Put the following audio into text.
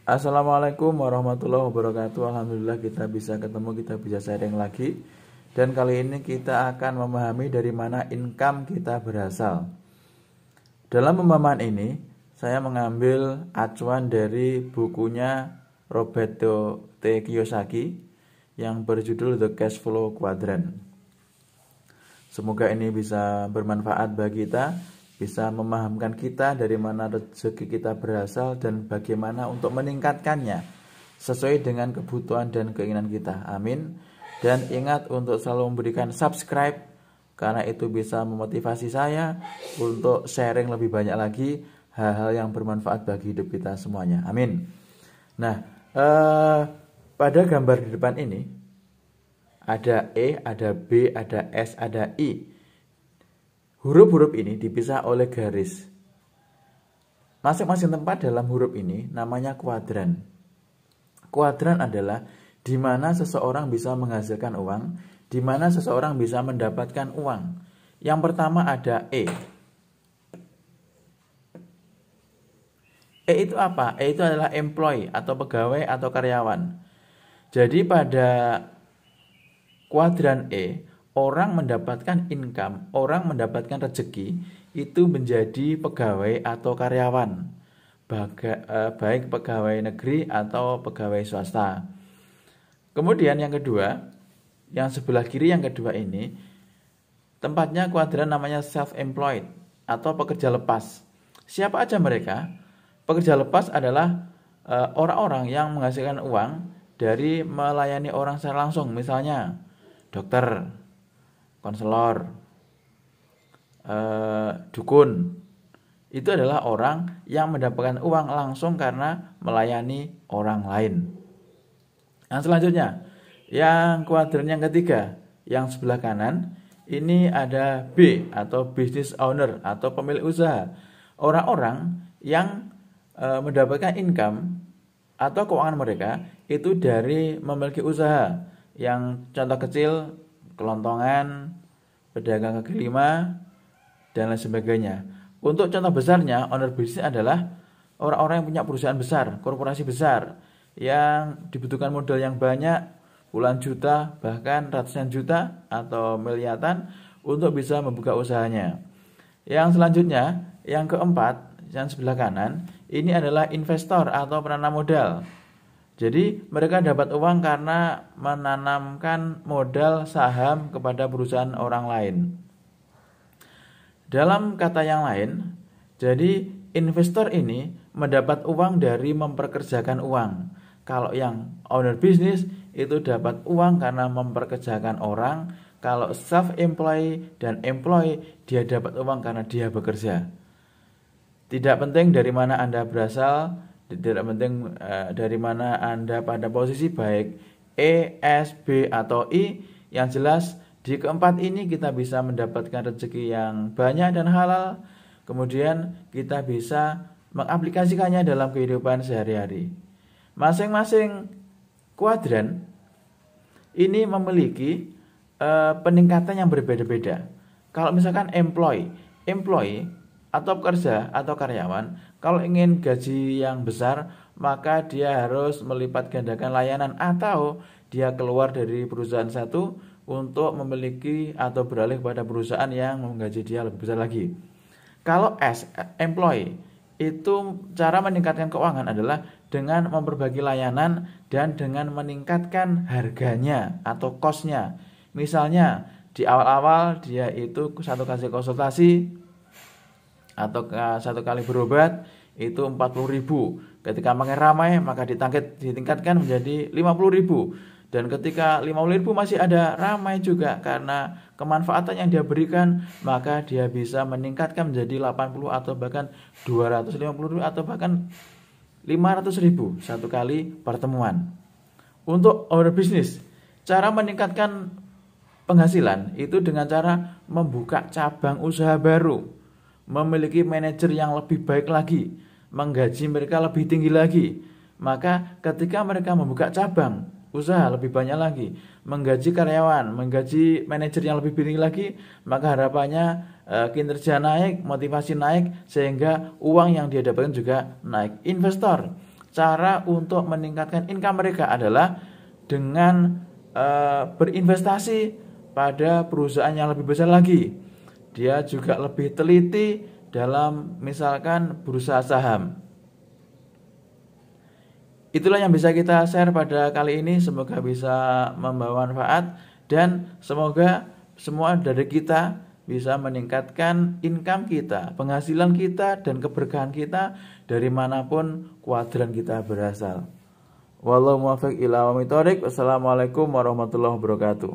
Assalamualaikum warahmatullahi wabarakatuh. Alhamdulillah kita bisa ketemu, kita bisa sharing lagi. Dan kali ini kita akan memahami dari mana income kita berasal. Dalam pemahaman ini, saya mengambil acuan dari bukunya Roberto T. Kiyosaki yang berjudul The Cash Flow Quadrant. Semoga ini bisa bermanfaat bagi kita, bisa memahamkan kita dari mana rezeki kita berasal dan bagaimana untuk meningkatkannya sesuai dengan kebutuhan dan keinginan kita. Amin. Dan ingat untuk selalu memberikan subscribe, karena itu bisa memotivasi saya untuk sharing lebih banyak lagi hal-hal yang bermanfaat bagi hidup kita semuanya. Amin. Nah, pada gambar di depan ini ada E, ada B, ada S, ada I. Huruf-huruf ini dipisah oleh garis. Masing-masing tempat dalam huruf ini namanya kuadran. Kuadran adalah di mana seseorang bisa menghasilkan uang, di mana seseorang bisa mendapatkan uang. Yang pertama ada E. E itu apa? E itu adalah employee atau pegawai atau karyawan. Jadi pada kuadran E, orang mendapatkan income, orang mendapatkan rezeki itu menjadi pegawai atau karyawan, baik pegawai negeri atau pegawai swasta. Kemudian yang kedua, yang sebelah kiri yang kedua ini, tempatnya kuadran namanya self-employed atau pekerja lepas. Siapa aja mereka? Pekerja lepas adalah orang-orang yang menghasilkan uang dari melayani orang secara langsung, misalnya dokter, konselor, dukun. Itu adalah orang yang mendapatkan uang langsung karena melayani orang lain. Yang selanjutnya, yang kuadran yang ketiga, yang sebelah kanan, ini ada B atau business owner atau pemilik usaha. Orang-orang yang mendapatkan income atau keuangan mereka itu dari memiliki usaha. Yang contoh kecil, kelontongan, pedagang kaki lima, dan lain sebagainya. Untuk contoh besarnya, owner business adalah orang-orang yang punya perusahaan besar, korporasi besar, yang dibutuhkan modal yang banyak, puluhan juta, bahkan ratusan juta atau miliaran untuk bisa membuka usahanya. Yang selanjutnya, yang keempat, yang sebelah kanan, ini adalah investor atau penanam modal. Jadi mereka dapat uang karena menanamkan modal saham kepada perusahaan orang lain. Dalam kata yang lain, jadi investor ini mendapat uang dari memperkerjakan uang. Kalau yang owner business itu dapat uang karena memperkerjakan orang. Kalau self-employed dan employee, dia dapat uang karena dia bekerja. Tidak penting dari mana Anda berasal, tidak penting dari mana Anda pada posisi baik E, S, B, atau I. Yang jelas di keempat ini kita bisa mendapatkan rezeki yang banyak dan halal. Kemudian kita bisa mengaplikasikannya dalam kehidupan sehari-hari. Masing-masing kuadran ini memiliki peningkatan yang berbeda-beda. Kalau misalkan employee atau pekerja atau karyawan, kalau ingin gaji yang besar, maka dia harus melipat gandakan layanan atau dia keluar dari perusahaan satu untuk memiliki atau beralih pada perusahaan yang menggaji dia lebih besar lagi. Kalau employee, itu cara meningkatkan keuangan adalah dengan memperbagi layanan dan dengan meningkatkan harganya atau cost-nya. Misalnya di awal-awal dia itu satu kali konsultasi atau satu kali berobat itu 40.000. Ketika makin ramai maka ditingkatkan menjadi 50.000. Dan ketika 50.000 masih ada ramai juga karena kemanfaatan yang dia berikan, maka dia bisa meningkatkan menjadi 80 atau bahkan 250.000 atau bahkan 500.000 satu kali pertemuan. Untuk owner business, cara meningkatkan penghasilan itu dengan cara membuka cabang usaha baru, memiliki manajer yang lebih baik lagi, menggaji mereka lebih tinggi lagi. Maka ketika mereka membuka cabang usaha lebih banyak lagi, menggaji karyawan, menggaji manajer yang lebih tinggi lagi, maka harapannya kinerja naik, motivasi naik, sehingga uang yang dia dapatkan juga naik. Investor, cara untuk meningkatkan income mereka adalah dengan berinvestasi pada perusahaan yang lebih besar lagi. Dia juga lebih teliti dalam misalkan bursa saham. Itulah yang bisa kita share pada kali ini. Semoga bisa membawa manfaat dan semoga semua dari kita bisa meningkatkan income kita, penghasilan kita, dan keberkahan kita dari manapun kuadran kita berasal. Wallahu muwaffiq ila aqwamit thoriq. Wassalamualaikum warahmatullahi wabarakatuh.